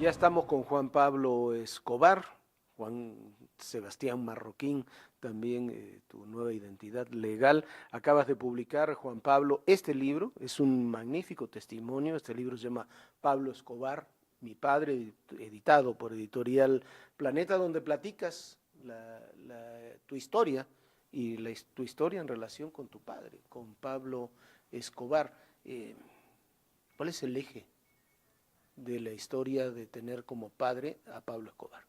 Ya estamos con Juan Pablo Escobar, Juan Sebastián Marroquín, también tu nueva identidad legal. Acabas de publicar, Juan Pablo, este libro, es un magnífico testimonio. Este libro se llama Pablo Escobar, mi padre, editado por Editorial Planeta, donde platicas tu historia y tu historia en relación con tu padre, con Pablo Escobar. Eh, ¿Cuál es el eje de la historia de tener como padre a Pablo Escobar?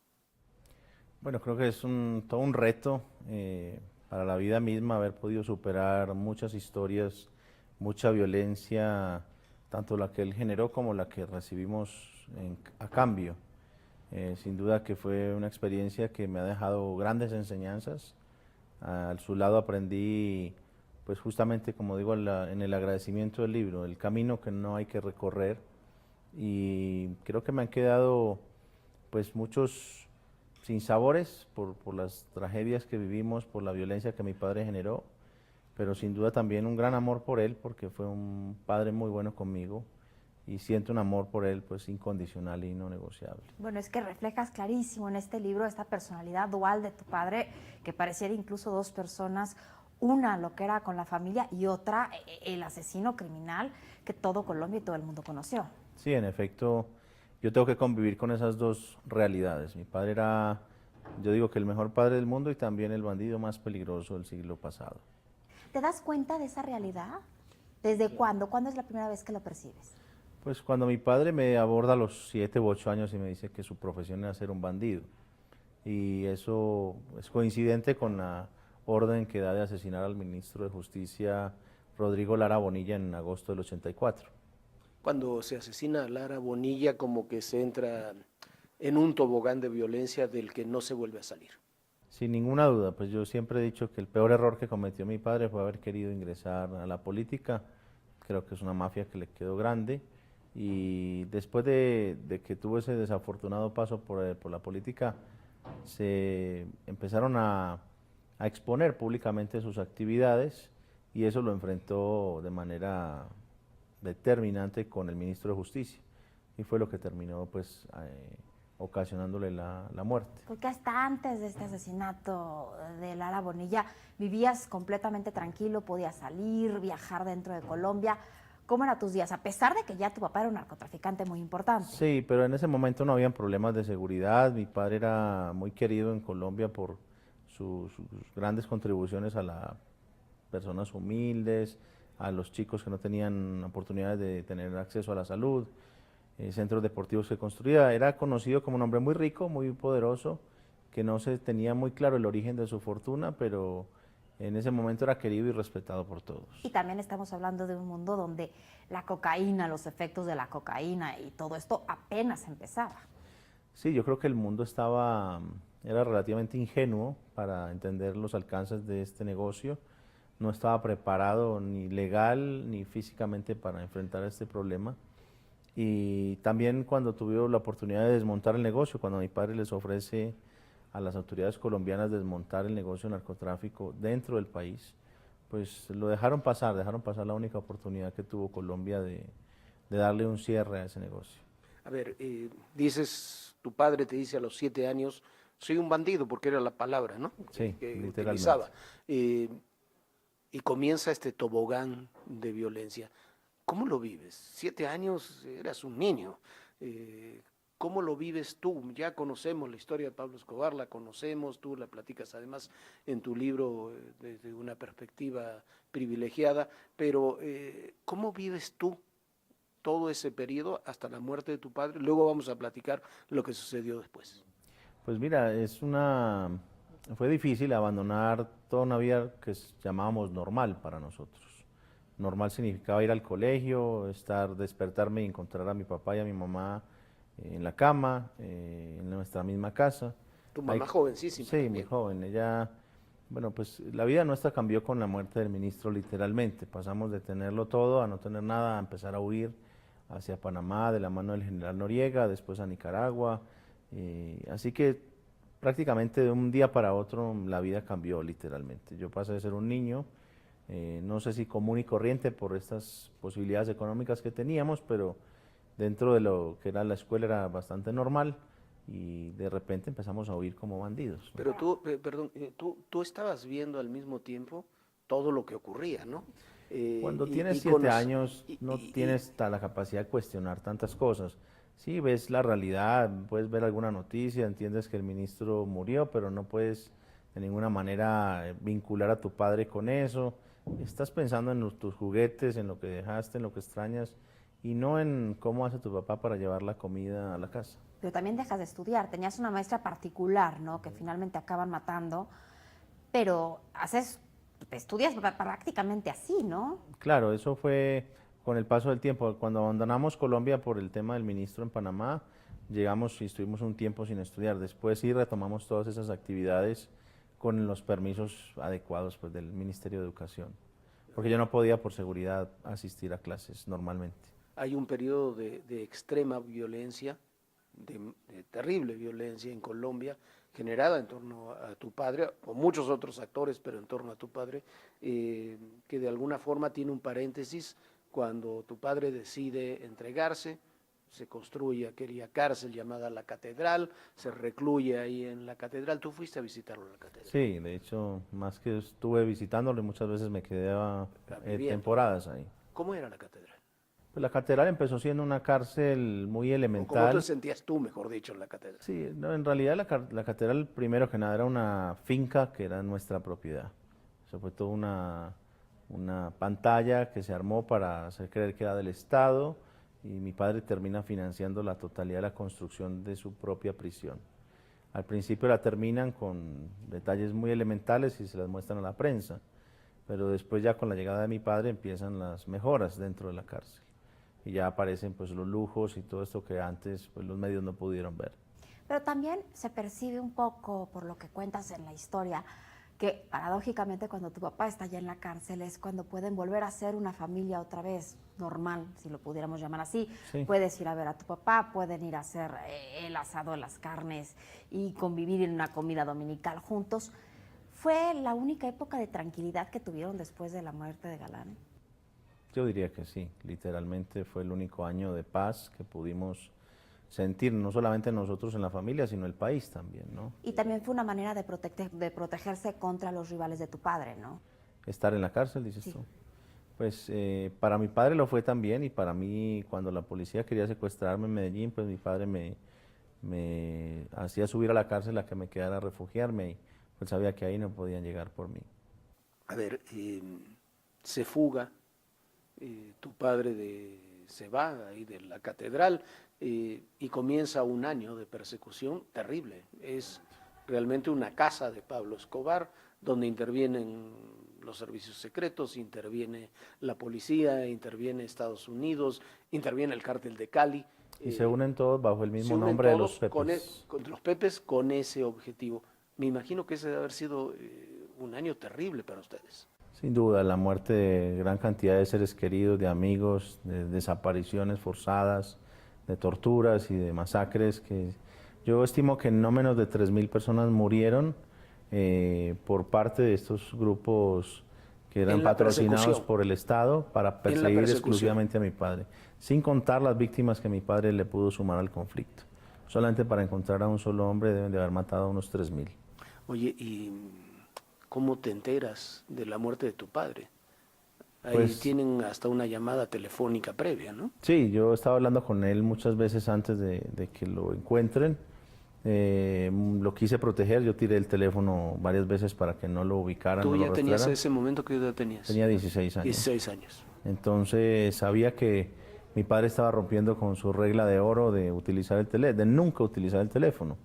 Bueno, creo que es todo un reto para la vida misma haber podido superar muchas historias, mucha violencia, tanto la que él generó como la que recibimos a cambio. Sin duda que fue una experiencia que me ha dejado grandes enseñanzas. Al su lado aprendí, pues justamente como digo en el agradecimiento del libro, el camino que no hay que recorrer, y creo que me han quedado pues muchos sinsabores por las tragedias que vivimos, por la violencia que mi padre generó, pero sin duda también un gran amor por él, porque fue un padre muy bueno conmigo y siento un amor por él pues incondicional y no negociable. Bueno, es que reflejas clarísimo en este libro esta personalidad dual de tu padre, que pareciera incluso dos personas, una lo que era con la familia y otra el asesino criminal que todo Colombia y todo el mundo conoció. Sí, en efecto, yo tengo que convivir con esas dos realidades. Mi padre era, yo digo que el mejor padre del mundo y también el bandido más peligroso del siglo pasado. ¿Te das cuenta de esa realidad? ¿Desde cuándo? ¿Cuándo es la primera vez que lo percibes? Pues cuando mi padre me aborda a los 7 u 8 años y me dice que su profesión era ser un bandido. Y eso es coincidente con la orden que da de asesinar al ministro de Justicia Rodrigo Lara Bonilla en agosto del 84. Cuando se asesina a Lara Bonilla, como que se entra en un tobogán de violencia del que no se vuelve a salir. Sin ninguna duda, pues yo siempre he dicho que el peor error que cometió mi padre fue haber querido ingresar a la política. Creo que es una mafia que le quedó grande. Y después de que tuvo ese desafortunado paso por la política, se empezaron a exponer públicamente sus actividades y eso lo enfrentó de manera determinante con el ministro de Justicia y fue lo que terminó pues ocasionándole la muerte. Porque hasta antes de este asesinato de Lara Bonilla vivías completamente tranquilo, podías salir, viajar dentro de Colombia. ¿Cómo eran tus días? A pesar de que ya tu papá era un narcotraficante muy importante. Sí, pero en ese momento no habían problemas de seguridad. Mi padre era muy querido en Colombia por sus grandes contribuciones a las personas humildes, a los chicos que no tenían oportunidades de tener acceso a la salud, centros deportivos que construía. Era conocido como un hombre muy rico, muy poderoso, que no se tenía muy claro el origen de su fortuna, pero en ese momento era querido y respetado por todos. Y también estamos hablando de un mundo donde la cocaína, los efectos de la cocaína y todo esto apenas empezaba. Sí, yo creo que el mundo era relativamente ingenuo para entender los alcances de este negocio. No estaba preparado ni legal ni físicamente para enfrentar este problema. Y también cuando tuvieron la oportunidad de desmontar el negocio, cuando mi padre les ofrece a las autoridades colombianas desmontar el negocio de narcotráfico dentro del país, pues lo dejaron pasar la única oportunidad que tuvo Colombia de darle un cierre a ese negocio. A ver, dices, tu padre te dice a los 7 años, soy un bandido, porque era la palabra, ¿no? Sí, Que literalmente. utilizaba. Y comienza este tobogán de violencia. ¿Cómo lo vives? 7 años, eras un niño. Eh, ¿Cómo lo vives tú? Ya conocemos la historia de Pablo Escobar, la conocemos, tú la platicas además en tu libro desde una perspectiva privilegiada, pero ¿cómo vives tú todo ese periodo hasta la muerte de tu padre? Luego vamos a platicar lo que sucedió después. Pues mira, fue difícil abandonar toda una vida que llamábamos normal para nosotros. Normal significaba ir al colegio, despertarme y encontrar a mi papá y a mi mamá en la cama, en nuestra misma casa. Tu Ahí- mamá jovencísima sí, muy también. joven. Bueno, pues la vida nuestra cambió con la muerte del ministro literalmente. Pasamos de tenerlo todo a no tener nada, a empezar a huir hacia Panamá de la mano del general Noriega, después a Nicaragua. Así que prácticamente de un día para otro la vida cambió literalmente. Yo pasé de ser un niño, no sé si común y corriente por estas posibilidades económicas que teníamos, pero dentro de lo que era la escuela era bastante normal y de repente empezamos a oír como bandidos, ¿no? Pero tú, perdón, tú estabas viendo al mismo tiempo todo lo que ocurría, ¿no? Cuando tienes y 7 años y- no y- tienes la capacidad de cuestionar tantas cosas. Sí, ves la realidad, puedes ver alguna noticia, entiendes que el ministro murió, pero no puedes de ninguna manera vincular a tu padre con eso. Estás pensando en tus juguetes, en lo que dejaste, en lo que extrañas, y no en cómo hace tu papá para llevar la comida a la casa. Pero también dejas de estudiar. Tenías una maestra particular, ¿no? Que finalmente acaban matando, pero estudias prácticamente así, ¿no? Claro, eso fue con el paso del tiempo. Cuando abandonamos Colombia por el tema del ministro en Panamá, llegamos y estuvimos un tiempo sin estudiar. Después sí retomamos todas esas actividades con los permisos adecuados, pues, del Ministerio de Educación, porque yo no podía por seguridad asistir a clases normalmente. Hay un periodo de extrema violencia, de terrible violencia en Colombia, generada en torno a tu padre, o muchos otros actores, pero en torno a tu padre, que de alguna forma tiene un paréntesis cuando tu padre decide entregarse. Se construye aquella cárcel llamada La Catedral, se recluye ahí en la catedral. ¿Tú fuiste a visitarlo en la catedral? Sí, de hecho, más que estuve visitándolo, muchas veces me quedé Viviendo. temporadas ahí. ¿Cómo era la catedral? Pues la catedral empezó siendo una cárcel muy ¿O cómo te elemental. sentías tú, mejor dicho, en la catedral? Sí, no, en realidad la catedral, primero que nada, era una finca que era nuestra propiedad. Eso fue toda una pantalla que se armó para hacer creer que era del Estado y mi padre termina financiando la totalidad de la construcción de su propia prisión. Al principio la terminan con detalles muy elementales y se las muestran a la prensa, pero después ya con la llegada de mi padre empiezan las mejoras dentro de la cárcel y ya aparecen pues los lujos y todo esto que antes pues los medios no pudieron ver. Pero también se percibe un poco, por lo que cuentas en la historia, que paradójicamente cuando tu papá está ya en la cárcel es cuando pueden volver a ser una familia otra vez normal, si lo pudiéramos llamar así. Sí. Puedes ir a ver a tu papá, pueden ir a hacer el asado, las carnes y convivir en una comida dominical juntos. ¿Fue la única época de tranquilidad que tuvieron después de la muerte de Galán? Yo diría que sí, literalmente fue el único año de paz que pudimos sentir, no solamente nosotros en la familia, sino el país también, ¿no? Y también fue una manera de protegerse contra los rivales de tu padre, ¿no? Estar en la cárcel, dices Sí. tú. Pues para mi padre lo fue también y para mí cuando la policía quería secuestrarme en Medellín, pues mi padre me hacía subir a la cárcel a que me quedara a refugiarme y pues sabía que ahí no podían llegar por mí. A ver, se fuga, tu padre se va ahí de la catedral y comienza un año de persecución terrible. Es realmente una casa de Pablo Escobar donde intervienen los servicios secretos, interviene la policía, interviene Estados Unidos, interviene el cártel de Cali. Y se unen todos bajo el se mismo unen nombre de todos los Pepes. con los Pepes con ese objetivo. Me imagino que ese debe haber sido un año terrible para ustedes. Sin duda, la muerte de gran cantidad de seres queridos, de amigos, de desapariciones forzadas, de torturas y de masacres, que yo estimo que no menos de 3.000 personas murieron por parte de estos grupos que eran patrocinados por el Estado para perseguir exclusivamente a mi padre, sin contar las víctimas que mi padre le pudo sumar al conflicto. Solamente para encontrar a un solo hombre deben de haber matado a unos 3.000. Oye, ¿y cómo te enteras de la muerte de tu padre? Ahí Pues, tienen hasta una llamada telefónica previa, ¿no? Sí, yo estaba hablando con él muchas veces antes de que lo encuentren. Lo quise proteger, yo tiré el teléfono varias veces para que no lo ubicaran. ¿Tú no ya lo tenías rastrearan. ese momento? ¿Qué edad tenías? Tenía 16 años. 16 años. Entonces sabía que mi padre estaba rompiendo con su regla de oro de utilizar el teléfono, de nunca utilizar el teléfono.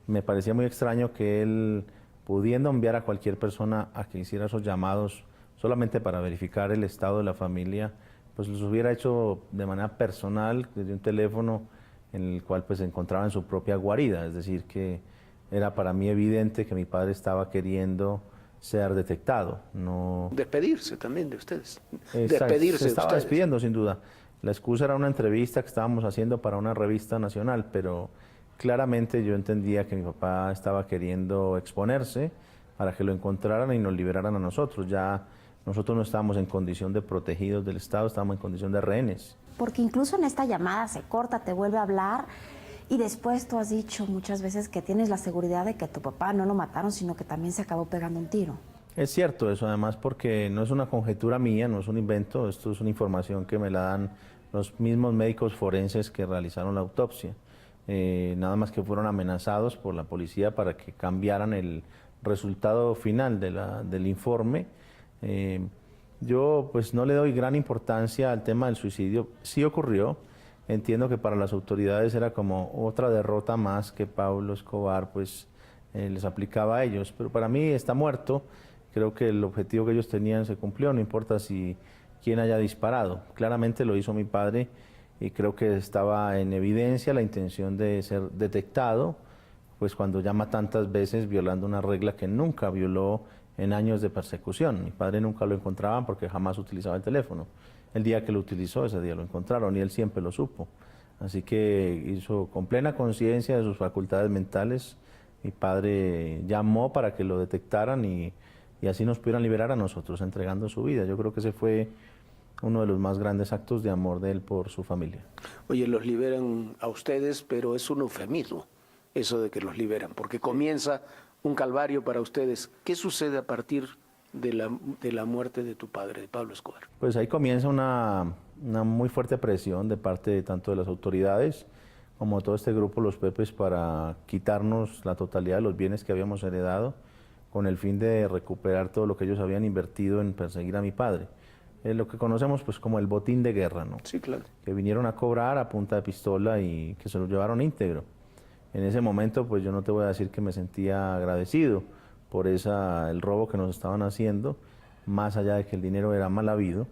Me parecía muy extraño que él, pudiendo enviar a cualquier persona a que hiciera esos llamados solamente para verificar el estado de la familia, pues los hubiera hecho de manera personal desde un teléfono en el cual pues se encontraba en su propia guarida. Es decir, que era para mí evidente que mi padre estaba queriendo ser detectado. No... Despedirse también de ustedes. Exacto, Despedirse se de estaba ustedes. despidiendo, sin duda. La excusa era una entrevista que estábamos haciendo para una revista nacional, pero claramente yo entendía que mi papá estaba queriendo exponerse para que lo encontraran y nos liberaran a nosotros. Ya nosotros no estábamos en condición de protegidos del Estado, estábamos en condición de rehenes. porque incluso en esta llamada se corta, te vuelve a hablar y después tú has dicho muchas veces que tienes la seguridad de que a tu papá no lo mataron, sino que también se acabó pegando un tiro. Es cierto eso, además, porque no es una conjetura mía, no es un invento, esto es una información que me la dan los mismos médicos forenses que realizaron la autopsia. Nada más que fueron amenazados por la policía para que cambiaran el resultado final del informe. Yo pues no le doy gran importancia al tema del suicidio, sí ocurrió. Entiendo que para las autoridades era como otra derrota más que Pablo Escobar pues les aplicaba a ellos, pero para mí está muerto. Creo que el objetivo que ellos tenían se cumplió, no importa si quién haya disparado. Claramente lo hizo mi padre y creo que estaba en evidencia la intención de ser detectado, pues cuando llama tantas veces violando una regla que nunca violó en años de persecución. Mi padre nunca lo encontraban porque jamás utilizaba el teléfono. El día que lo utilizó, ese día lo encontraron y él siempre lo supo. Así que hizo con plena conciencia de sus facultades mentales. Mi padre llamó para que lo detectaran y así nos pudieran liberar a nosotros, entregando su vida. Yo creo que ese fue uno de los más grandes actos de amor de él por su familia. Oye, los liberan a ustedes, pero es un eufemismo eso de que los liberan, porque comienza un calvario para ustedes. ¿Qué sucede a partir de la muerte de tu padre, de Pablo Escobar? Pues ahí comienza una muy fuerte presión de parte de tanto de las autoridades como de todo este grupo, los Pepes, para quitarnos la totalidad de los bienes que habíamos heredado con el fin de recuperar todo lo que ellos habían invertido en perseguir a mi padre. Es lo que conocemos pues como el botín de guerra, ¿no? Sí, claro. Que vinieron a cobrar a punta de pistola y que se lo llevaron íntegro. En ese momento pues yo no te voy a decir que me sentía agradecido por el robo que nos estaban haciendo, más allá de que el dinero era mal habido.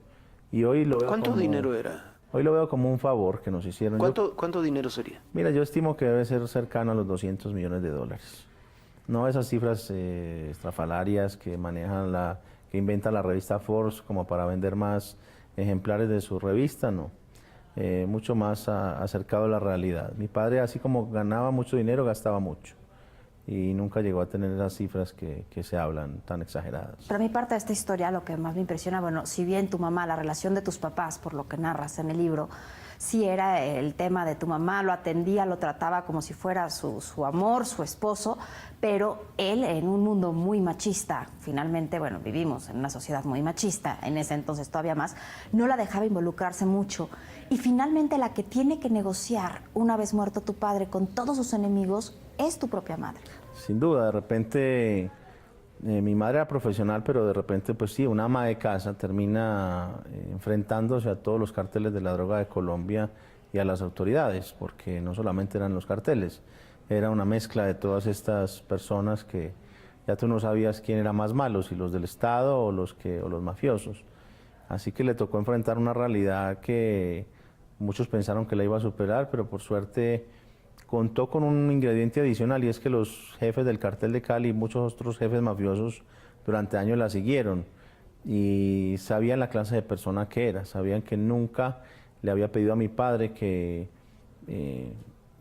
Y hoy lo veo ¿Cuánto dinero era? Hoy lo veo como un favor que nos hicieron. ¿Cuánto dinero sería? Mira, yo estimo que debe ser cercano a los $200 millones. No esas cifras estrafalarias que manejan que inventa la revista Forbes como para vender más ejemplares de su revista, no. Mucho más acercado a la realidad. Mi padre, así como ganaba mucho dinero, gastaba mucho. Y nunca llegó a tener esas cifras que se hablan tan exageradas. Para mí parte de esta historia lo que más me impresiona, bueno, si bien tu mamá, la relación de tus papás, por lo que narras en el libro, sí era el tema de tu mamá, lo atendía, lo trataba como si fuera su amor, su esposo, pero él en un mundo muy machista, finalmente, bueno, vivimos en una sociedad muy machista, en ese entonces todavía más, no la dejaba involucrarse mucho. Y finalmente la que tiene que negociar una vez muerto tu padre con todos sus enemigos es tu propia madre. Sin duda, de repente mi madre era profesional, pero de repente pues sí, una ama de casa termina enfrentándose a todos los carteles de la droga de Colombia y a las autoridades, porque no solamente eran los carteles, era una mezcla de todas estas personas que ya tú no sabías quién era más malo, si los del Estado o los mafiosos. Así que le tocó enfrentar una realidad que muchos pensaron que la iba a superar, pero por suerte contó con un ingrediente adicional, y es que los jefes del cartel de Cali y muchos otros jefes mafiosos durante años la siguieron y sabían la clase de persona que era, sabían que nunca le había pedido a mi padre que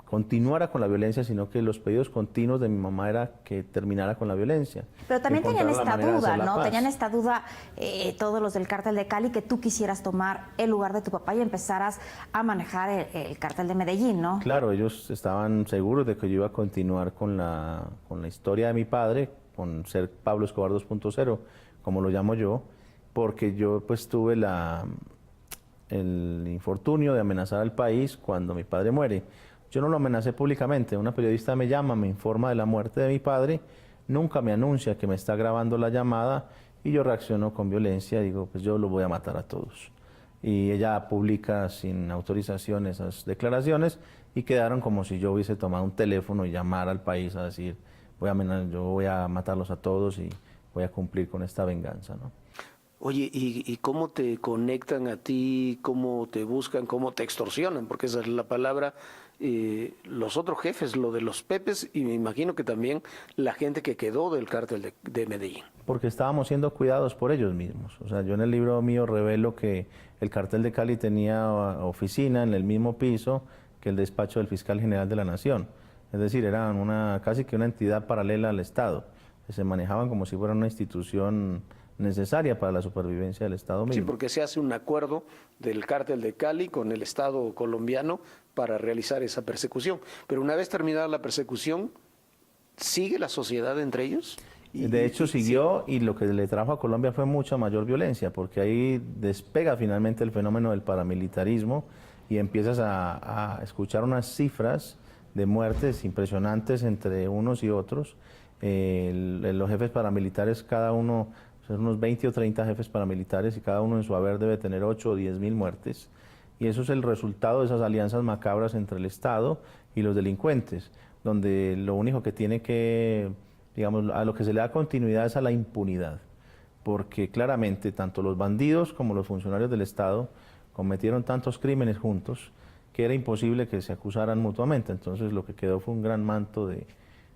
continuara con la violencia, sino que los pedidos continuos de mi mamá era que terminara con la violencia. Pero también tenían esta duda, ¿no? Tenían esta duda todos los del cártel de Cali, que tú quisieras tomar el lugar de tu papá y empezaras a manejar el cártel de Medellín, ¿no? Claro, ellos estaban seguros de que yo iba a continuar con la historia de mi padre, con ser Pablo Escobar 2.0, como lo llamo yo, porque yo pues tuve el infortunio de amenazar al país cuando mi padre muere. Yo no lo amenacé públicamente, una periodista me llama, me informa de la muerte de mi padre, nunca me anuncia que me está grabando la llamada y yo reacciono con violencia, digo, pues yo los voy a matar a todos. Y ella publica sin autorización esas declaraciones y quedaron como si yo hubiese tomado un teléfono y llamara al país a decir, yo voy a matarlos a todos y voy a cumplir con esta venganza, ¿no? Oye, ¿y cómo te conectan a ti? ¿Cómo te buscan? ¿Cómo te extorsionan? Porque esa es la palabra. Los otros jefes, lo de los Pepes, y me imagino que también la gente que quedó del cártel de Medellín. Porque estábamos siendo cuidados por ellos mismos. O sea, yo en el libro mío revelo que el cartel de Cali tenía oficina en el mismo piso que el despacho del fiscal general de la Nación. Es decir, eran casi que una entidad paralela al Estado. Se manejaban como si fuera una institución necesaria para la supervivencia del Estado Sí, mismo. porque se hace un acuerdo del cártel de Cali con el Estado colombiano para realizar esa persecución. Pero una vez terminada la persecución, ¿sigue la sociedad entre ellos? De hecho, siguió, y lo que le trajo a Colombia fue mucha mayor violencia, porque ahí despega finalmente el fenómeno del paramilitarismo y empiezas a escuchar unas cifras de muertes impresionantes entre unos y otros. Los jefes paramilitares, cada uno, son unos 20 o 30 jefes paramilitares, y cada uno en su haber debe tener 8 o 10 mil muertes. Y eso es el resultado de esas alianzas macabras entre el Estado y los delincuentes, donde lo único que tiene que, digamos, a lo que se le da continuidad es a la impunidad, porque claramente tanto los bandidos como los funcionarios del Estado cometieron tantos crímenes juntos que era imposible que se acusaran mutuamente. Entonces lo que quedó fue un gran manto de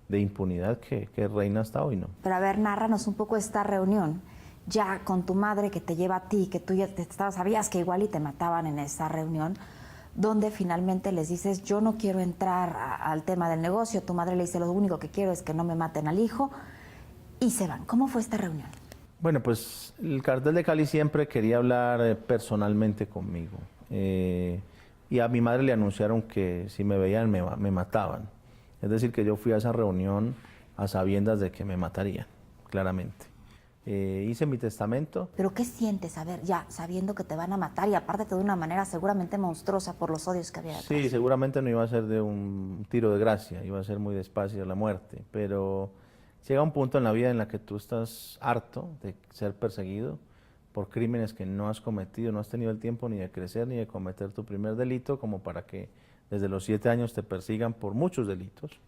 impunidad que reina hasta hoy, ¿no? Pero a ver, nárranos un poco esta reunión, ya con tu madre que te lleva a ti, que tú ya sabías que igual y te mataban en esa reunión, donde finalmente les dices, yo no quiero entrar al tema del negocio. Tu madre le dice, lo único que quiero es que no me maten al hijo, y se van. ¿Cómo fue esta reunión? Bueno, pues el cartel de Cali siempre quería hablar personalmente conmigo. Y a mi madre le anunciaron que si me veían me mataban. Es decir, que yo fui a esa reunión a sabiendas de que me matarían, claramente. Hice mi testamento. ¿Pero qué sientes, a ver, ya sabiendo que te van a matar, y aparte de una manera seguramente monstruosa por los odios que había detrás? Sí, seguramente no iba a ser de un tiro de gracia, iba a ser muy despacio la muerte, pero llega un punto en la vida en la que tú estás harto de ser perseguido por crímenes que no has cometido, no has tenido el tiempo ni de crecer ni de cometer tu primer delito, como para que desde los 7 años te persigan por muchos delitos.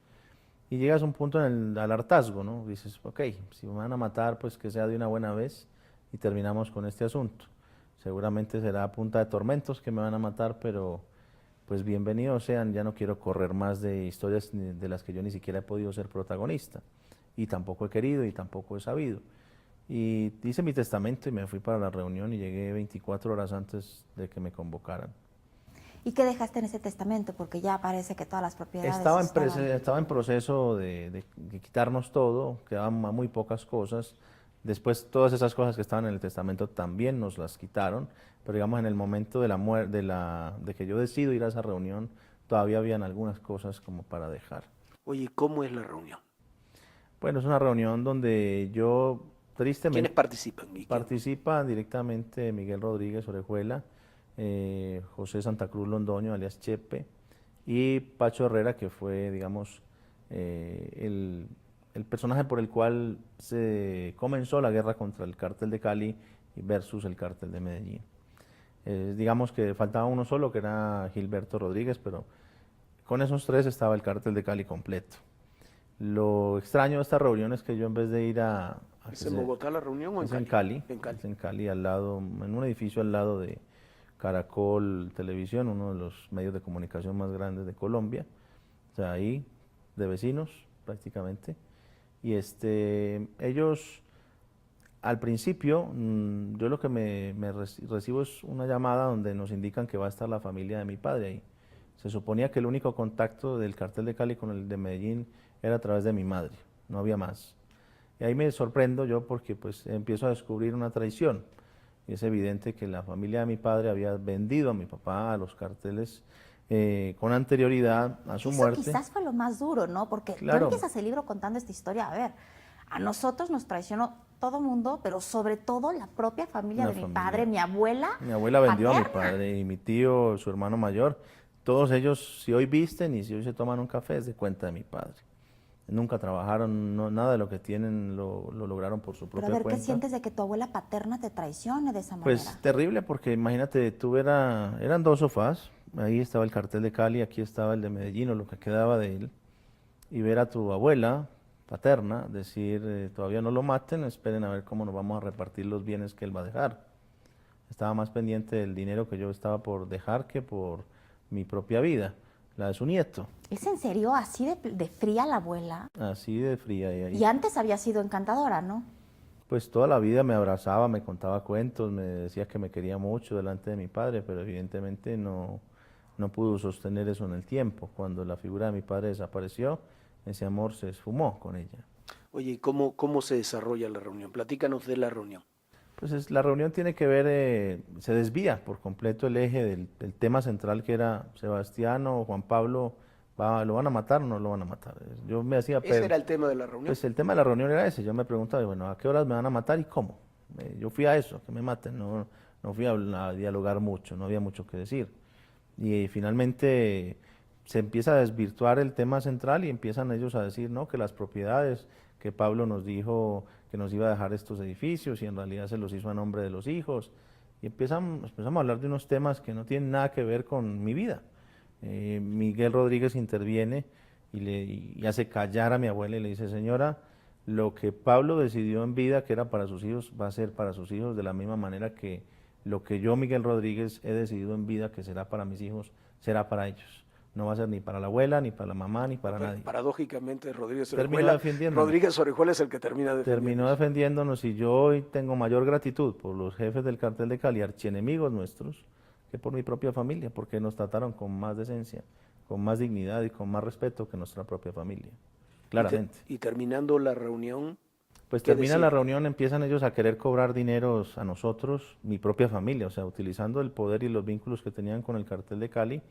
Y llegas a un punto al hartazgo, ¿no? Dices, ok, si me van a matar, pues que sea de una buena vez y terminamos con este asunto. Seguramente será a punta de tormentos que me van a matar, pero pues bienvenidos sean, ya no quiero correr más de historias de las que yo ni siquiera he podido ser protagonista. Y tampoco he querido y tampoco he sabido. Y hice mi testamento y me fui para la reunión y llegué 24 horas antes de que me convocaran. ¿Y qué dejaste en ese testamento? Porque ya parece que todas las propiedades Estaba en proceso de quitarnos todo, quedaban muy pocas cosas. Después todas esas cosas que estaban en el testamento también nos las quitaron, pero digamos en el momento de de que yo decido ir a esa reunión, todavía habían algunas cosas como para dejar. Oye, ¿cómo es la reunión? Bueno, es una reunión donde yo tristemente... ¿Quiénes participan? Participa directamente Miguel Rodríguez Orejuela, José Santa Cruz Londoño, alias Chepe, y Pacho Herrera, que fue, digamos, el personaje por el cual se comenzó la guerra contra el cártel de Cali versus el cártel de Medellín. Digamos que faltaba uno solo, que era Gilberto Rodríguez, pero con esos 3 estaba el cártel de Cali completo. Lo extraño de esta reunión es que yo, en vez de ir ¿Es en Bogotá la reunión o en es Cali? en Cali. En Cali. Es en Cali, al lado, en un edificio al lado de Caracol Televisión, uno de los medios de comunicación más grandes de Colombia. O sea, ahí, de vecinos, prácticamente. Y ellos, al principio, yo lo que recibo es una llamada donde nos indican que va a estar la familia de mi padre ahí. Se suponía que el único contacto del cartel de Cali con el de Medellín era a través de mi madre, no había más. Y ahí me sorprendo yo porque pues empiezo a descubrir una traición. Y es evidente que la familia de mi padre había vendido a mi papá a los carteles con anterioridad a su muerte. Eso quizás fue lo más duro, ¿no? Porque claro, tú empiezas el libro contando esta historia. A ver, a nosotros nos traicionó todo mundo, pero sobre todo la propia familia de mi padre, mi abuela. Mi abuela vendió paterna. a mi padre y mi tío, su hermano mayor. Todos ellos, si hoy visten y si hoy se toman un café, es de cuenta de mi padre. Nunca trabajaron, nada de lo que tienen lo lograron por su propia cuenta. Pero a ver, cuenta. ¿qué sientes de que tu abuela paterna te traicione de esa manera? Pues terrible, porque imagínate, eran 2 sofás, ahí estaba el cartel de Cali, aquí estaba el de Medellín, o lo que quedaba de él, y ver a tu abuela paterna decir, todavía no lo maten, esperen a ver cómo nos vamos a repartir los bienes que él va a dejar. Estaba más pendiente del dinero que yo estaba por dejar que por mi propia vida, la de su nieto. ¿Es en serio así de fría la abuela? Así de fría. Y antes había sido encantadora, ¿no? Pues toda la vida me abrazaba, me contaba cuentos, me decía que me quería mucho delante de mi padre, pero evidentemente no pudo sostener eso en el tiempo. Cuando la figura de mi padre desapareció, ese amor se esfumó con ella. Oye, ¿cómo se desarrolla la reunión? Platícanos de la reunión. Pues la reunión tiene que ver, se desvía por completo el eje del tema central que era Sebastián o Juan Pablo, ¿lo van a matar o no lo van a matar? Yo me hacía... Ese era el tema de la reunión. Pues el tema de la reunión era ese, yo me preguntaba, bueno, ¿a qué horas me van a matar y cómo? Yo fui a eso, a que me maten, no fui a dialogar mucho, no había mucho que decir. Y finalmente se empieza a desvirtuar el tema central y empiezan ellos a decir, no, que las propiedades, que Pablo nos dijo que nos iba a dejar estos edificios y en realidad se los hizo a nombre de los hijos. Y empezamos a hablar de unos temas que no tienen nada que ver con mi vida. Miguel Rodríguez interviene y hace callar a mi abuela y le dice, señora, lo que Pablo decidió en vida que era para sus hijos, va a ser para sus hijos de la misma manera que lo que yo, Miguel Rodríguez, he decidido en vida que será para mis hijos, será para ellos. No va a ser ni para la abuela, ni para la mamá, ni para nadie. Paradójicamente, Terminó defendiéndonos. Rodríguez Orejuela es el que terminó defendiéndonos y yo hoy tengo mayor gratitud por los jefes del cartel de Cali, archienemigos nuestros, que por mi propia familia, porque nos trataron con más decencia, con más dignidad y con más respeto que nuestra propia familia, claramente. Y terminando la reunión... Pues termina la reunión, empiezan ellos a querer cobrar dineros a nosotros, mi propia familia, o sea, utilizando el poder y los vínculos que tenían con el cartel de Cali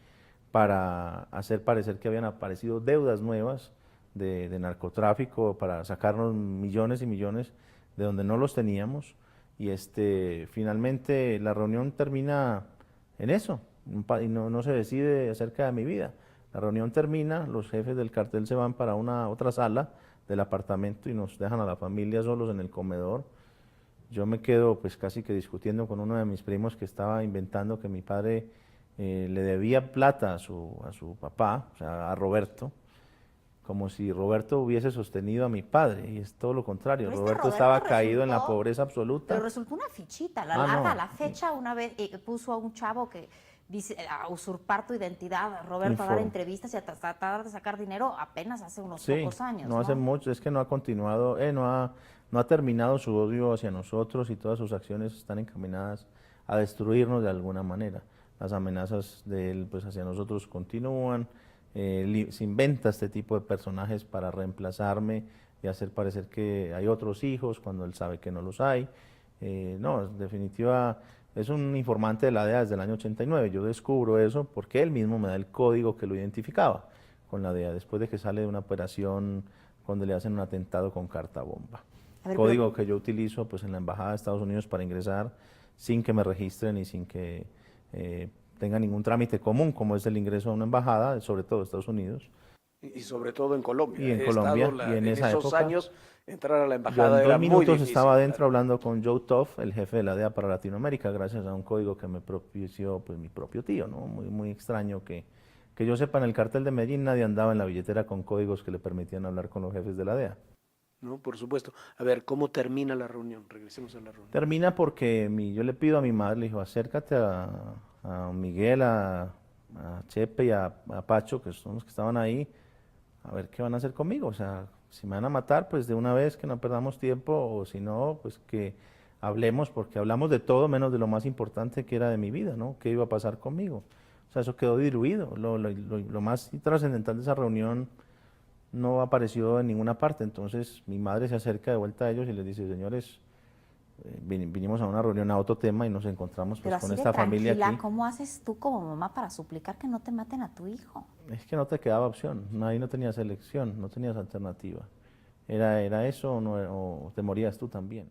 para hacer parecer que habían aparecido deudas nuevas de narcotráfico, para sacarnos millones y millones de donde no los teníamos. Y finalmente la reunión termina en eso, y no se decide acerca de mi vida. La reunión termina, los jefes del cartel se van para otra sala del apartamento y nos dejan a la familia solos en el comedor. Yo me quedo pues casi que discutiendo con uno de mis primos que estaba inventando que mi padre le debía plata a su papá, o sea, a Roberto, como si Roberto hubiese sostenido a mi padre, y es todo lo contrario. Pero Roberto estaba caído en la pobreza absoluta. Pero resultó una fichita, la fecha una vez puso a un chavo que dice a usurpar tu identidad, Roberto, a dar entrevistas y a tratar de sacar dinero apenas hace unos pocos años. No hace mucho, es que no ha continuado, no ha terminado su odio hacia nosotros y todas sus acciones están encaminadas a destruirnos de alguna manera. Las amenazas de él pues hacia nosotros continúan, se inventa este tipo de personajes para reemplazarme y hacer parecer que hay otros hijos cuando él sabe que no los hay. No, en definitiva, es un informante de la DEA desde el año 89. Yo descubro eso porque él mismo me da el código que lo identificaba con la DEA, después de que sale de una operación cuando le hacen un atentado con carta bomba. Código que yo utilizo pues en la Embajada de Estados Unidos para ingresar sin que me registren y sin que tenga ningún trámite común, como es el ingreso a una embajada, sobre todo Estados Unidos. Y sobre todo en Colombia. Y en Colombia, y en esa esos época, años, entrar a la embajada yo era en 2 muy minutos difícil. estaba adentro hablando con Joe Toff, el jefe de la DEA para Latinoamérica, gracias a un código que me propició pues mi propio tío, ¿no? Muy extraño que yo sepa, en el cartel de Medellín nadie andaba en la billetera con códigos que le permitían hablar con los jefes de la DEA. No, por supuesto. A ver, ¿cómo termina la reunión? Regresemos a la reunión. Termina porque yo le pido a mi madre, le digo, acércate a Miguel, a Chepe y a Pacho, que son los que estaban ahí, a ver qué van a hacer conmigo. O sea, si me van a matar, pues de una vez que no perdamos tiempo, o si no, pues que hablemos, porque hablamos de todo menos de lo más importante que era de mi vida, ¿no? ¿Qué iba a pasar conmigo? O sea, eso quedó diluido. Lo más trascendental de esa reunión no apareció en ninguna parte. Entonces mi madre se acerca de vuelta a ellos y les dice, señores, vinimos a una reunión a otro tema y nos encontramos pues, con esta familia aquí. ¿Cómo haces tú como mamá para suplicar que no te maten a tu hijo? Es que no te quedaba opción, ahí no tenías elección, no tenías alternativa. Era eso o te morías tú también.